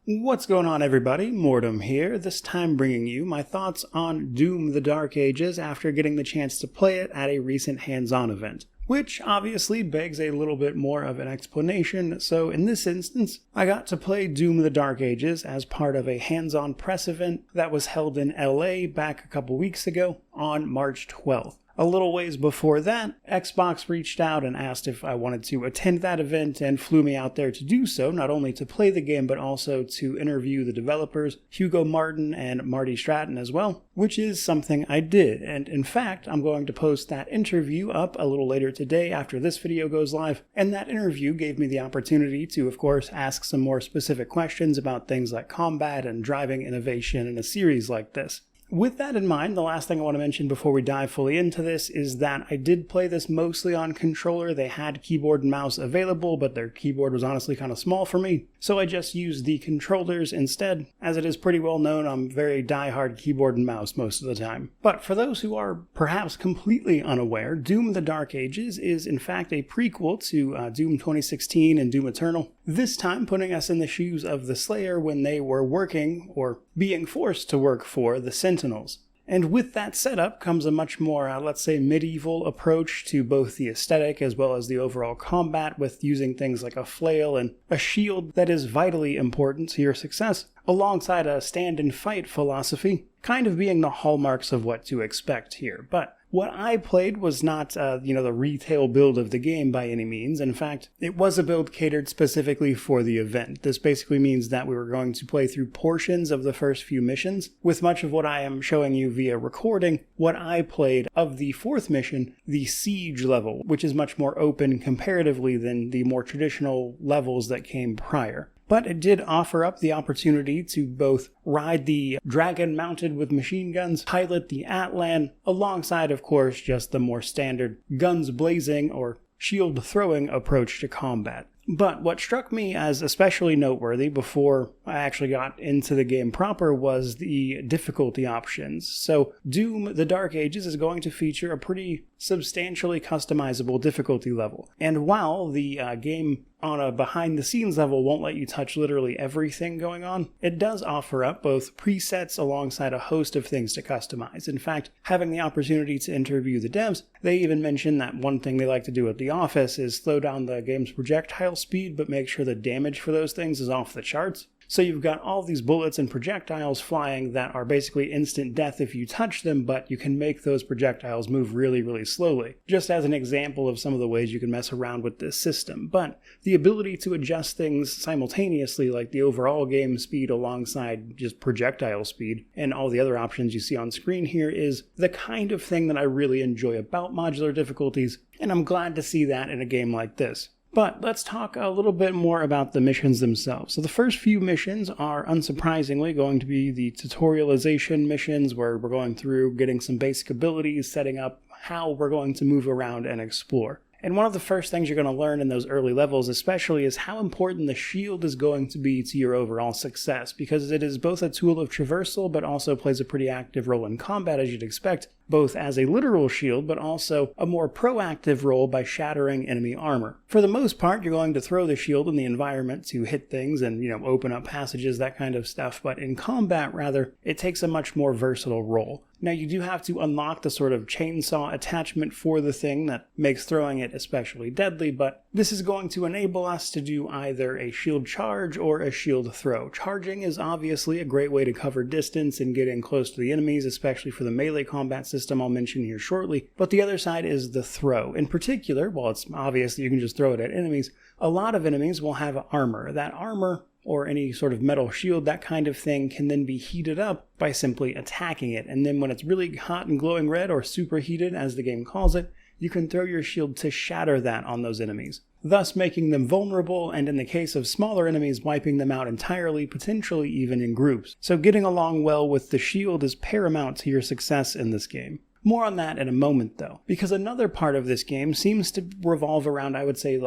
What's going on, everybody? Mortem here, this time bringing you my thoughts on Doom: The Dark Ages after getting the chance to play it at a recent hands-on event, which obviously begs a little bit more of an explanation. So in this instance, I got to play Doom: The Dark Ages as part of a hands-on press event that was held in LA back a couple weeks ago on March 12th. A little ways before that, Xbox reached out and asked if I wanted to attend that event and flew me out there to do so, not only to play the game but also to interview the developers, Hugo Martin and Marty Stratton as well, which is something I did. And in fact, I'm going to post that interview up a little later today after this video goes live, and that interview gave me the opportunity to, of course, ask some more specific questions about things like combat and driving innovation in a series like this. With that in mind, the last thing I want to mention before we dive fully into this is that I did play this mostly on controller. They had keyboard and mouse available, but their keyboard was honestly kind of small for me, so I just used the controllers instead. As it is pretty well known, I'm very die-hard keyboard and mouse most of the time. But for those who are perhaps completely unaware, Doom: The Dark Ages is in fact a prequel to Doom 2016 and Doom Eternal, this time putting us in the shoes of the Slayer when they were working, or being forced to work for, the Sentinels. And with that setup comes a much more, let's say, medieval approach to both the aesthetic as well as the overall combat, with using things like a flail and a shield that is vitally important to your success, alongside a stand and fight philosophy, kind of being the hallmarks of what to expect here. But what I played was not, the retail build of the game by any means. In fact, it was a build catered specifically for the event. This basically means that we were going to play through portions of the first few missions, with much of what I am showing you via recording what I played of the fourth mission, the Siege level, which is much more open comparatively than the more traditional levels that came prior. But it did offer up the opportunity to both ride the dragon mounted with machine guns, pilot the Atlan, alongside, of course, just the more standard guns blazing or shield throwing approach to combat. But what struck me as especially noteworthy before I actually got into the game proper was the difficulty options. So Doom: The Dark Ages is going to feature a pretty substantially customizable difficulty level. And while the game on a behind-the-scenes level won't let you touch literally everything going on, it does offer up both presets alongside a host of things to customize. In fact, having the opportunity to interview the devs, they even mentioned that one thing they like to do at the office is slow down the game's projectile speed, but make sure the damage for those things is off the charts. So you've got all these bullets and projectiles flying that are basically instant death if you touch them, but you can make those projectiles move really, really slowly. Just as an example of some of the ways you can mess around with this system. But the ability to adjust things simultaneously, like the overall game speed alongside just projectile speed, and all the other options you see on screen here, is the kind of thing that I really enjoy about modular difficulties, and I'm glad to see that in a game like this. But let's talk a little bit more about the missions themselves. So the first few missions are, unsurprisingly, going to be the tutorialization missions, where we're going through getting some basic abilities, setting up how we're going to move around and explore. And one of the first things you're going to learn in those early levels especially is how important the shield is going to be to your overall success, because it is both a tool of traversal but also plays a pretty active role in combat, as you'd expect, both as a literal shield but also a more proactive role by shattering enemy armor. For the most part, you're going to throw the shield in the environment to hit things and, open up passages, that kind of stuff, but in combat, rather, it takes a much more versatile role. Now, you do have to unlock the sort of chainsaw attachment for the thing that makes throwing it especially deadly, but this is going to enable us to do either a shield charge or a shield throw. Charging is obviously a great way to cover distance and get in close to the enemies, especially for the melee combat system I'll mention here shortly, but the other side is the throw. In particular, while it's obvious that you can just throw it at enemies, a lot of enemies will have armor. That armor, or any sort of metal shield, that kind of thing, can then be heated up by simply attacking it. And then when it's really hot and glowing red, or superheated as the game calls it, you can throw your shield to shatter that on those enemies, thus making them vulnerable, and in the case of smaller enemies, wiping them out entirely, potentially even in groups. So getting along well with the shield is paramount to your success in this game. More on that in a moment, though, because another part of this game seems to revolve around, I would say,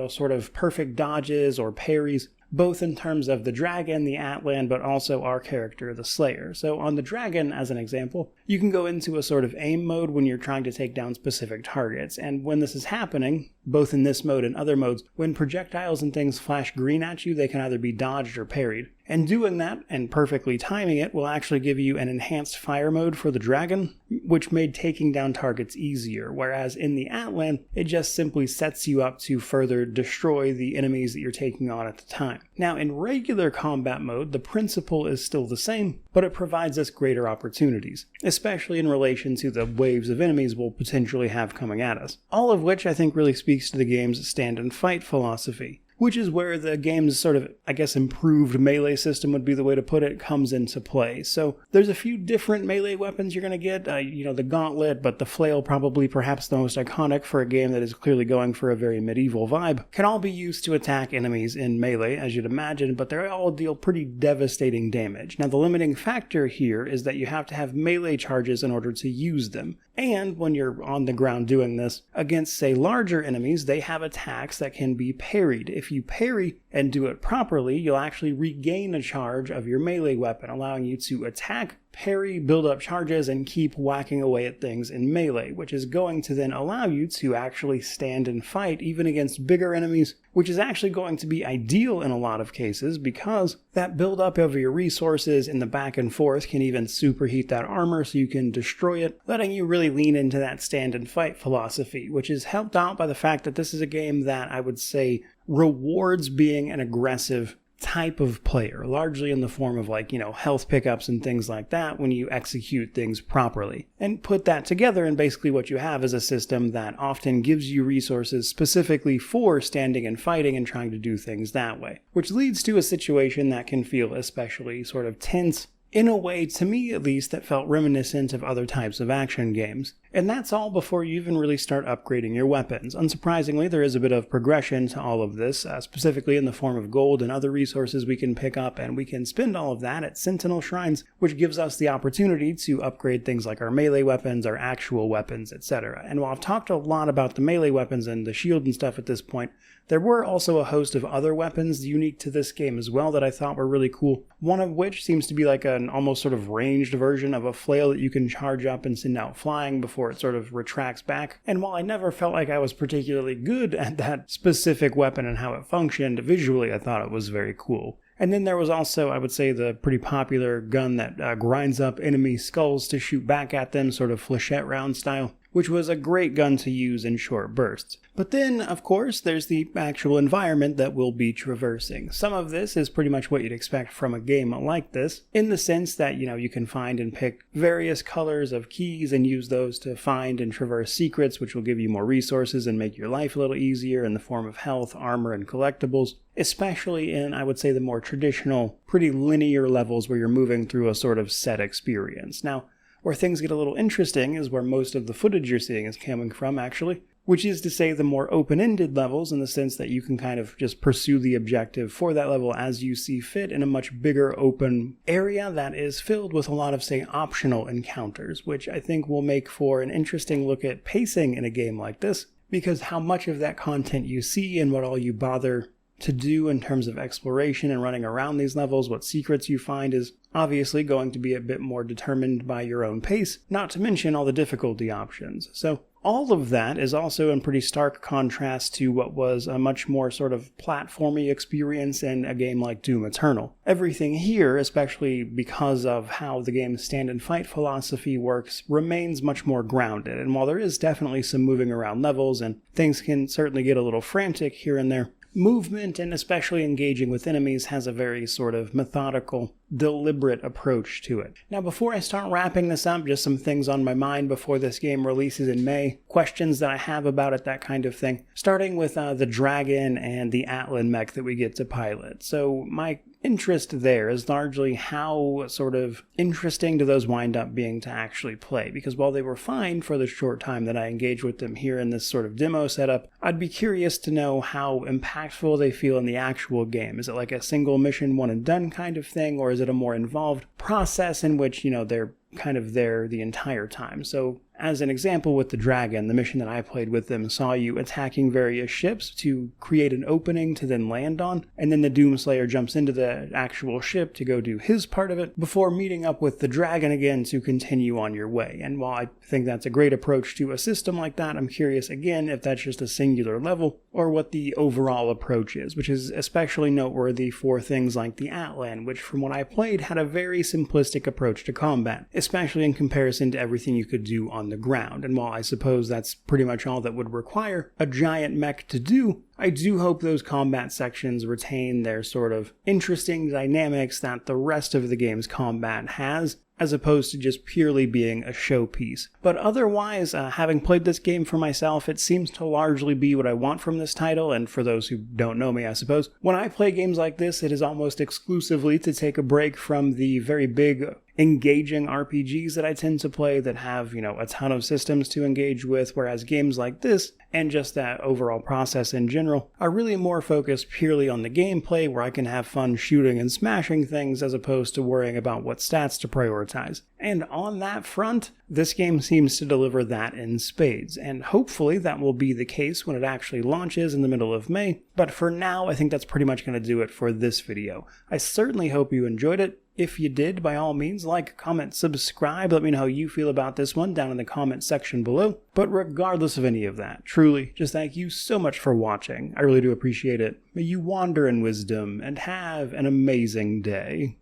sort of perfect dodges or parries, both in terms of the dragon, the Atlan, but also our character, the Slayer. So on the dragon, as an example, you can go into a sort of aim mode when you're trying to take down specific targets, and when this is happening, both in this mode and other modes, when projectiles and things flash green at you, they can either be dodged or parried. And doing that, and perfectly timing it, will actually give you an enhanced fire mode for the dragon, which made taking down targets easier, whereas in the Atlan, it just simply sets you up to further destroy the enemies that you're taking on at the time. Now, in regular combat mode, the principle is still the same, but it provides us greater opportunities, especially in relation to the waves of enemies we'll potentially have coming at us. All of which I think really speaks to the game's stand and fight philosophy, which is where the game's sort of, I guess, improved melee system would be the way to put it, comes into play. So there's a few different melee weapons you're going to get, the gauntlet, but the flail, probably perhaps the most iconic for a game that is clearly going for a very medieval vibe, can all be used to attack enemies in melee, as you'd imagine, but they all deal pretty devastating damage. Now, the limiting factor here is that you have to have melee charges in order to use them. And when you're on the ground doing this, against, say, larger enemies, they have attacks that can be parried. If you parry and do it properly, you'll actually regain a charge of your melee weapon, allowing you to attack, parry, build up charges, and keep whacking away at things in melee, which is going to then allow you to actually stand and fight even against bigger enemies, which is actually going to be ideal in a lot of cases because that build up of your resources in the back and forth can even superheat that armor so you can destroy it, letting you really lean into that stand and fight philosophy, which is helped out by the fact that this is a game that I would say rewards being an aggressive type of player, largely in the form of health pickups and things like that when you execute things properly. And put that together, and basically what you have is a system that often gives you resources specifically for standing and fighting and trying to do things that way, which leads to a situation that can feel especially sort of tense in a way, to me at least, that felt reminiscent of other types of action games. And that's all before you even really start upgrading your weapons. Unsurprisingly, there is a bit of progression to all of this, specifically in the form of gold and other resources we can pick up, and we can spend all of that at Sentinel Shrines, which gives us the opportunity to upgrade things like our melee weapons, our actual weapons, etc. And while I've talked a lot about the melee weapons and the shield and stuff at this point, there were also a host of other weapons unique to this game as well that I thought were really cool, one of which seems to be like an almost sort of ranged version of a flail that you can charge up and send out flying before it sort of retracts back. And while I never felt like I was particularly good at that specific weapon and how it functioned, visually I thought it was very cool. And then there was also, I would say, the pretty popular gun that grinds up enemy skulls to shoot back at them, sort of flechette round style, which was a great gun to use in short bursts. But then, of course, there's the actual environment that we'll be traversing. Some of this is pretty much what you'd expect from a game like this, in the sense that, you can find and pick various colors of keys and use those to find and traverse secrets, which will give you more resources and make your life a little easier in the form of health, armor, and collectibles, especially in, I would say, the more traditional, pretty linear levels where you're moving through a sort of set experience. Now, where things get a little interesting is where most of the footage you're seeing is coming from, actually, which is to say the more open-ended levels, in the sense that you can kind of just pursue the objective for that level as you see fit in a much bigger open area that is filled with a lot of, say, optional encounters, which I think will make for an interesting look at pacing in a game like this, because how much of that content you see and what all you bother to do in terms of exploration and running around these levels, what secrets you find, is obviously going to be a bit more determined by your own pace, not to mention all the difficulty options. So all of that is also in pretty stark contrast to what was a much more sort of platformy experience in a game like Doom Eternal. Everything here, especially because of how the game's stand and fight philosophy works, remains much more grounded, and while there is definitely some moving around levels and things can certainly get a little frantic here and there, movement, and especially engaging with enemies, has a very sort of methodical, deliberate approach to it. Now, before I start wrapping this up, just some things on my mind before this game releases in May, questions that I have about it, that kind of thing. Starting with the dragon and the Atlan mech that we get to pilot. So my interest there is largely how sort of interesting do those wind up being to actually play, because while they were fine for the short time that I engaged with them here in this sort of demo setup, I'd be curious to know how impactful they feel in the actual game. Is it like a single mission one and done kind of thing, or is it a more involved process in which, they're kind of there the entire time? So As an example with the dragon, the mission that I played with them saw you attacking various ships to create an opening to then land on, and then the Doomslayer jumps into the actual ship to go do his part of it before meeting up with the dragon again to continue on your way. And while I think that's a great approach to a system like that, I'm curious again if that's just a singular level or what the overall approach is, which is especially noteworthy for things like the Atlan, which from what I played had a very simplistic approach to combat, especially in comparison to everything you could do on the ground. And while I suppose that's pretty much all that would require a giant mech to do, I do hope those combat sections retain their sort of interesting dynamics that the rest of the game's combat has, as opposed to just purely being a showpiece. But otherwise, having played this game for myself, it seems to largely be what I want from this title, and for those who don't know me, I suppose, when I play games like this, it is almost exclusively to take a break from the very big, engaging RPGs that I tend to play that have, a ton of systems to engage with, whereas games like this, and just that overall process in general, are really more focused purely on the gameplay, where I can have fun shooting and smashing things as opposed to worrying about what stats to prioritize. And on that front, this game seems to deliver that in spades, and hopefully that will be the case when it actually launches in the middle of May. But for now, I think that's pretty much going to do it for this video. I certainly hope you enjoyed it. If you did, by all means, like, comment, subscribe, let me know how you feel about this one down in the comment section below. But regardless of any of that, truly, just thank you so much for watching. I really do appreciate it. May you wander in wisdom and have an amazing day.